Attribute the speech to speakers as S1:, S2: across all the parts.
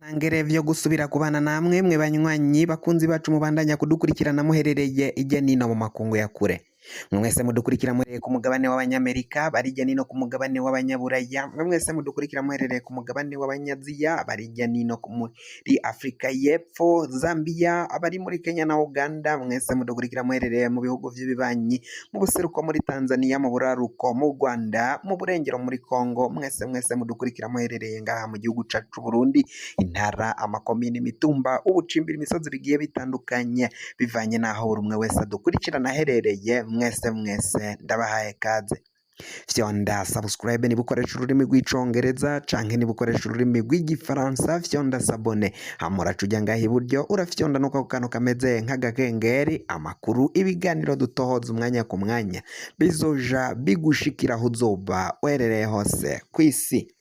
S1: Nangere vyo gusubira kubana namwe mwe banywanyi bakunzi bacu mubandanya kudukurikirana muherereye ijya nino mu makungu ya kure. Mwese mudukurikira muherereye ku mugabane w'abanyamerika, bari ijya nino ku mugabane w'abanyaburaya, mwese mudukurikira muherereye ku mugabane w'abanyaziya, bari ijya nino muri Afrika y'Epfo, Zambia, abari muri Kenya na Uganda, mwese mudukurikira muherereye mu bihugu vy'ibibanyi, mu buseruko muri Tanzania, mu buraruko mu Rwanda, mu burengero muri Kongo, mwese mudukurikira muherereye ngaha mu gihugu cacu Burundi, intara, amakomini, imitumba, ubucimbira, imisozi bigiye bitandukanye bivanye naho buri umwe wese adukurikirana aherereye. Mwese ndabahaye kaze. Fyonda subscribe niba ukoresha ururimi rw'icongereza canke niba ukoresha ururimi rw'igifaransa, fyonda sabone hamura cuja ngaha iburyo urafyonda nuko kano kameze nk'agakengeri, amakuru, ibiganiro dutohoza umwanya ku mwanya bizoja bigushikira aho uzoba uherereye hose kw'isi.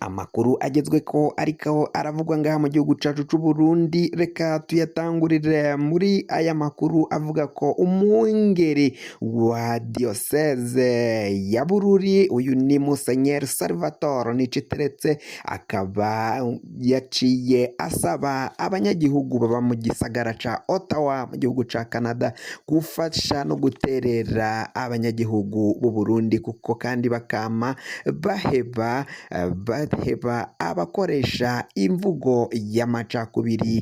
S1: Amakuru agezweko ariko aravugwa ngaha mu gihugu cacu c'u Burundi, reka tuyatangurire muri aya makuru avuga ko umwungeri wa diocese ya Bururi, uyu ni Musenyeri Salvatore Niciteretse, akaba yaciye asaba abanyagihugu baba mu gisagara ca Ottawa mu gihugu ca Canada gufasha no guterera abanyagihugu b'u Burundi, kuko kandi bakama baheba abakoresha imvugo y'amacakubiri,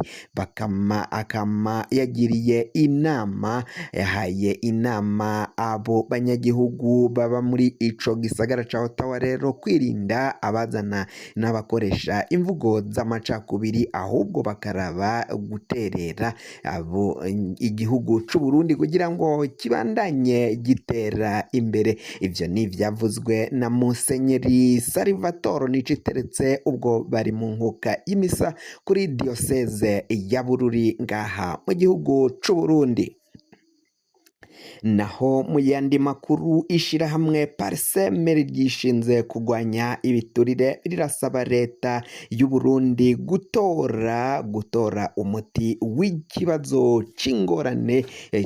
S1: akama yagiriye inama, yahaye inama abo banyagihugu baba muri ico gisagara ca Ottawa rero kwirinda abazana n'abakoresha imvugo z'amacakubiri, ahubwo bakaraba guterera abo igihugu c'u Burundi kugira ngo kibandanye gitera imbere. Ivyo ni ivyavuzwe na Musenyeri Salvatore Niciteretse ubwo bari mu nkuka y'imisa kuri diocese ya Bururi ngaha mu gihugu c'u Burundi. Naho mu yandi makuru, ishirahamwe Parseme ryishinze kugwanya ibiturire rirasaba leta y'u Burundi gutora umuti w'ikibazo c'ingorane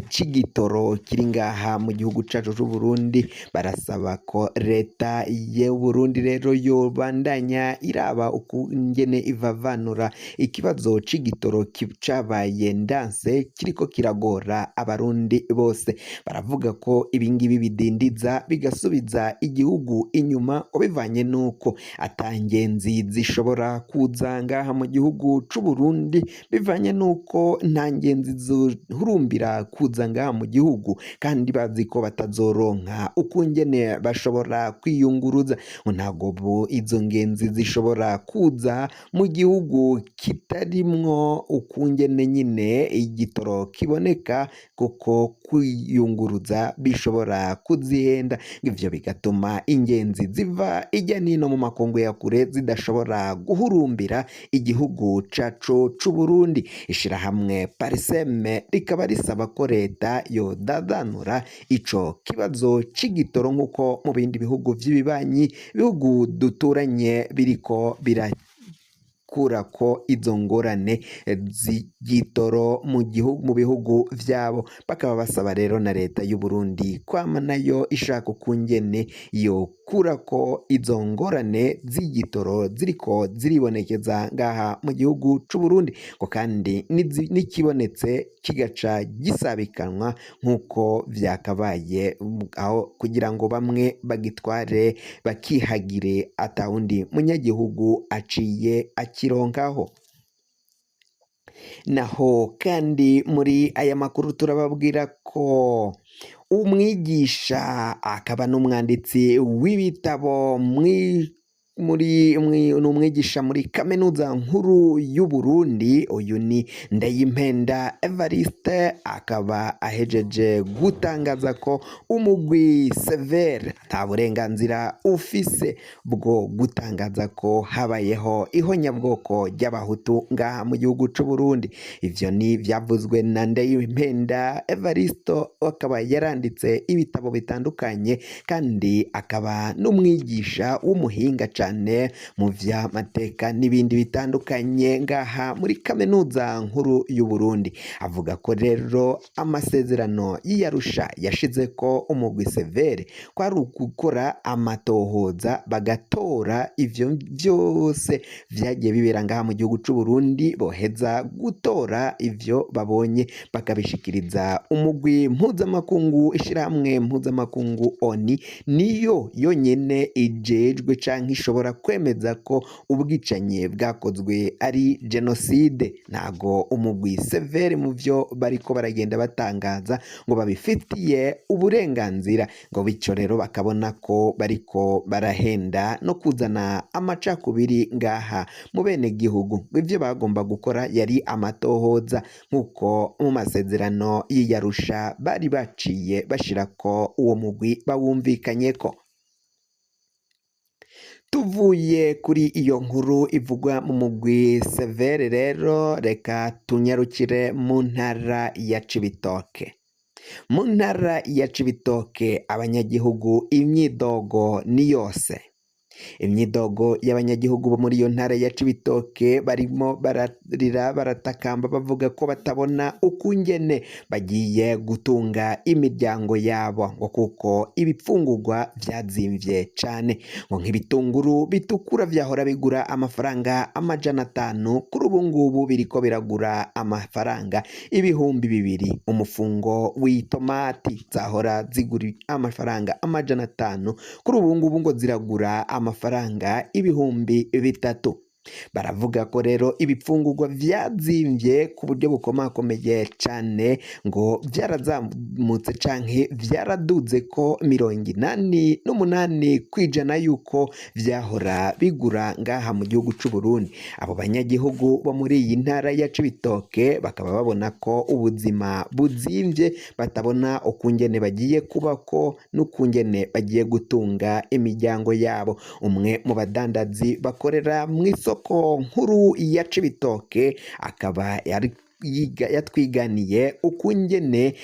S1: c'igitoro kiri ngaha mu gihugu cacu c'u Burundi. Barasaba ko leta y'u Burundi rero yobandanya iraba ukungene ivavanura ikibazo c'igitoro cabaye ndanse kiriko kiragora abarundi bose. Baravuga ko ibingibi bidindiza bigasubiza igihugu inyuma, bivanye nuko atangenzi zishobora kuza ngaha mu gihugu c'u Burundi, bivanye nuko nta ngenzi zihurumbira kuza ngaha mu gihugu kandi bazi ko batazoronka ukungene bashobora kwiyunguruza. Ntago izo ngenzi zishobora kuza mu gihugu kitarimwo ukungene nyine igitoro kiboneka, kuko kwiyunguruza bishobora kuzihenda. Ivyo bigatuma ingenzi ziva ijya nino mu makungu ya kure zidashobora guhurumbira igihugu cacu c'u Burundi. Ishirahamwe Parseme rikaba risaba ko leta yodadanura ico kibazo c'igitoro nk'uko mu bindi bihugu vy'ibibanyi, bihugu duturanye biriko kurako izo ngorane z'igitoro mu bihugu vyabo. Bakaba basaba rero na leta y'u Burundi kwama nayo ishaka ukungene yokurako izo ngorane z'igitoro ziriko ziribonekeza ngaha mu gihugu c'u Burundi, ko kandi nikibonetse kigaca gisabikanwa nk'uko vyakabaye, aho kugira ngo bamwe bagitware bakihagire atawundi munyagihugu aciye akironkaho. Naho kandi muri aya makuru turababwira ko umwigisha akaba n'umwanditsi w'ibitabo n'umwigisha muri kaminuza nkuru y'u Burundi, uyu ni Ndayimpenda Evariste, akaba ahejeje gutangaza ko umugwi Severe nta burenganzira ufise bwo gutangaza ko habayeho ihonyabwoko ry'abahutu ngaha mu gihugu c'u Burundi. Ivyo ni vyavuzwe na Ndayimpenda Evariste, akaba yaranditse ibitabo bitandukanye kandi akaba n'umwigisha w'umuhinga cane mu vy'amateka n'ibindi bitandukanye ngaha muri kaminuza nkuru y'u Burundi. Avuga ko rero amasezerano y'Iyarusha yashizeko umugwi severe ko ari ugukora amatohoza bagatora ivyo vyose vyagiye bibera ngaha mu gihugu c'u Burundi, boheza gutora ivyo babonye bakabishikiriza umugwi mpuzamakungu, ishirahamwe mpuzamakungu ONU niyo yonyene ijejwe canke ishobora kwemeza ko ubwicanyi bwakozwe ari jenoside. Ntago umugwi severe mu vyo bariko baragenda batangaza ngo babifitiye uburenganzira, ngo bityo rero bakabona ko bariko barahenda no kuzana amacakubiri ngaha mu bene gihugu. Ivyo bagomba gukora yari amatohoza nk'uko mu masezerano y'Iyarusha bari baciye bashirako uwo mugwi bawumvikanyeko. Tuvuye kuri iyo nkuru ivugwa mu mugwi severe rero, reka tunyarukire mu ntara ya Cibitoke. Mu ntara ya Cibitoke abanyagihugu imyidogo ni yose. Imyidogo y'abanyagihugu bo muri iyo ntara ya Cibitoke barimo bararira baratakamba bavuga ko batabona ukungene bagiye gutunga imiryango yabo, ngo kuko ibifungurwa vyazimvye cane, ngo nk'ibitunguru bitukura vyahora bigura amafaranga 500 kuri ubu ngubu biriko biragura amafaranga 2,000. Umufungo w'itomati zahora zigura amafaranga 500 kuri ubu ngubu ngo ziragura amafaranga 3,000. Baravuga ko rero ibifungurwa vyazimvye ku buryo bukomakomeye cane, ngo vyarazamutse canke vyaraduze ko 88% yuko vyahora bigura ngaha mu gihugu c'u Burundi. Abo banyagihugu bo muri iyi ntara ya Cibitoke bakaba babona ko ubuzima buzimvye, batabona ukungene bagiye kubako n'ukungene bagiye gutunga imiryango yabo. Umwe mu badandazi bakorera mw'isoko nkuru ya Cibitoke akaba yatwiganiye ukungene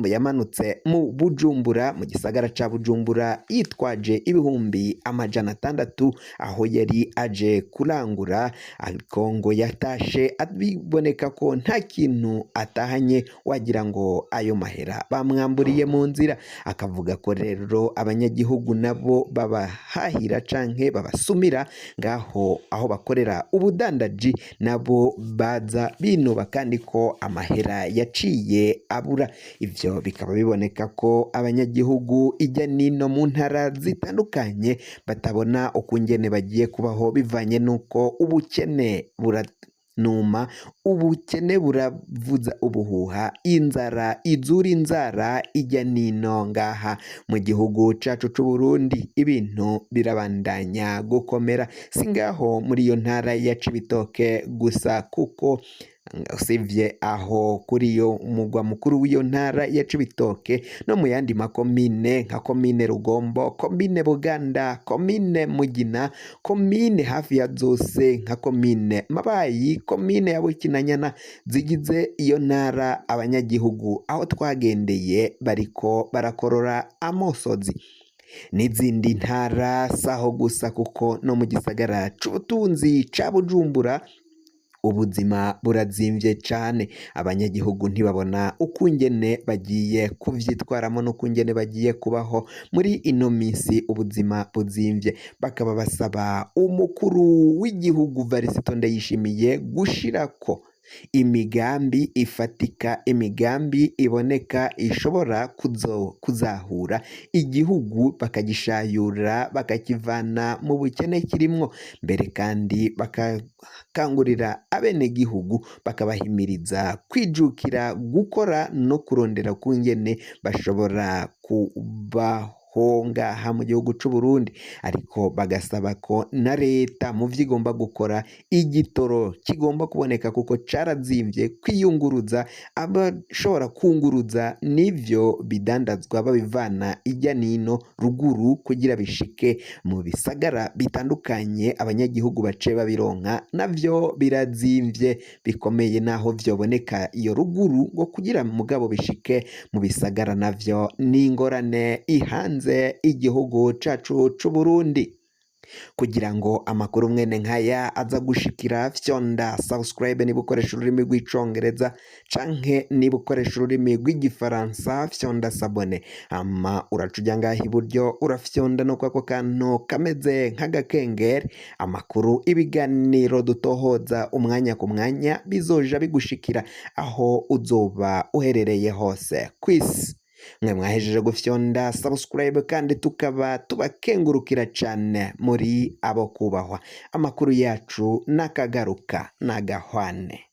S1: yamanutse mu Bujumbura, mu gisagara ca Bujumbura yitwaje 600,000 aho yari aje kurangura, ariko ngo yatashe abiboneka ko nta kintu atahanye, wagira ngo ayo mahera bamwamburiye mu nzira. Akavuga ko rero abanyagihugu nabo babahahira canke babasumira ngaho aho bakorera ubudandaji nabo baza binuba kandi ko amahera yaciye abura. Ivyo bikaba biboneka ko abanyagihugu ijya nino mu ntara zitandukanye batabona ukungene bagiye kubaho, bivanye nuko ubukene buranuma, ubukene buravuza ubuhuha, inzara izura inzara ijya nino ngaha mu gihugu cacu c'u Burundi. Ibintu birabandanya gukomera, singaho muri iyo ntara ya Cibitoke gusa, kuko usivye aho kuri iyo mugwa mukuru w'iyo ntara ya Cibitoke no mu yandi makomine nka komine Rugombo, komine Buganda, komine Mugina, komine hafi ya zose nka komine Mabayi, komine ya Bukinanyana zigize iyo ntara, abanyagihugu aho twagendeye bariko barakorora amosozi. N'izindi ntara saho gusa, kuko no mu gisagara c'ubutunzi ca Bujumbura ubuzima burazimvye cane. Abanyagihugu ntibabona ukungene bagiye kuvyitwaramo n'ukungene bagiye kubaho muri ino misi, ubuzima buzimvye. Bakaba basaba umukuru w'igihugu Varisito Ndayishimiye gushirako imigambi ifatika, imigambi iboneka ishobora kuzahura igihugu bakagishayura bakakivana mu bukene kirimwo. Mbere kandi bakakangurira abenegihugu bakabahimiriza kwijukira gukora no kurondera kungene bashobora kubaho ngaha mu gihugu c'u Burundi, ariko bagasaba ko na leta mu vyo igomba gukora, igitoro kigomba kuboneka kuko carazimvye, kwiyunguruza, abashobora kunguruza n'ivyo bidandazwa babivana ijya nino ruguru kugira bishike mu bisagara bitandukanye abanyagihugu bace babironka, navyo birazimvye bikomeye. Naho vyoboneka iyo ruguru ngo kugira mugabo bishike mu bisagara navyo ni ingorane ihanze igihugu cacu c'u Burundi. kugira ngo amakuru mwene nkaya aza gushikira fyonda subscribe niba ukoresha ururimi rw'icongereza canke niba ukoresha ururimi rw'igifaransa fyonda sabone ama uraca uja ngaha iburyo urafyonda no kwako kantu kameze nk'agakengeri amakuru ibiganiro dutohoza umwanya ku mwanya bizoja bigushikira aho uzoba uherereye hose kwisi. Mwe mwahejeje gufyonda subscribe kandi tukaba tubakengurukira cane muri abo kubahwa. Amakuru yacu nakagaruka nagahwane.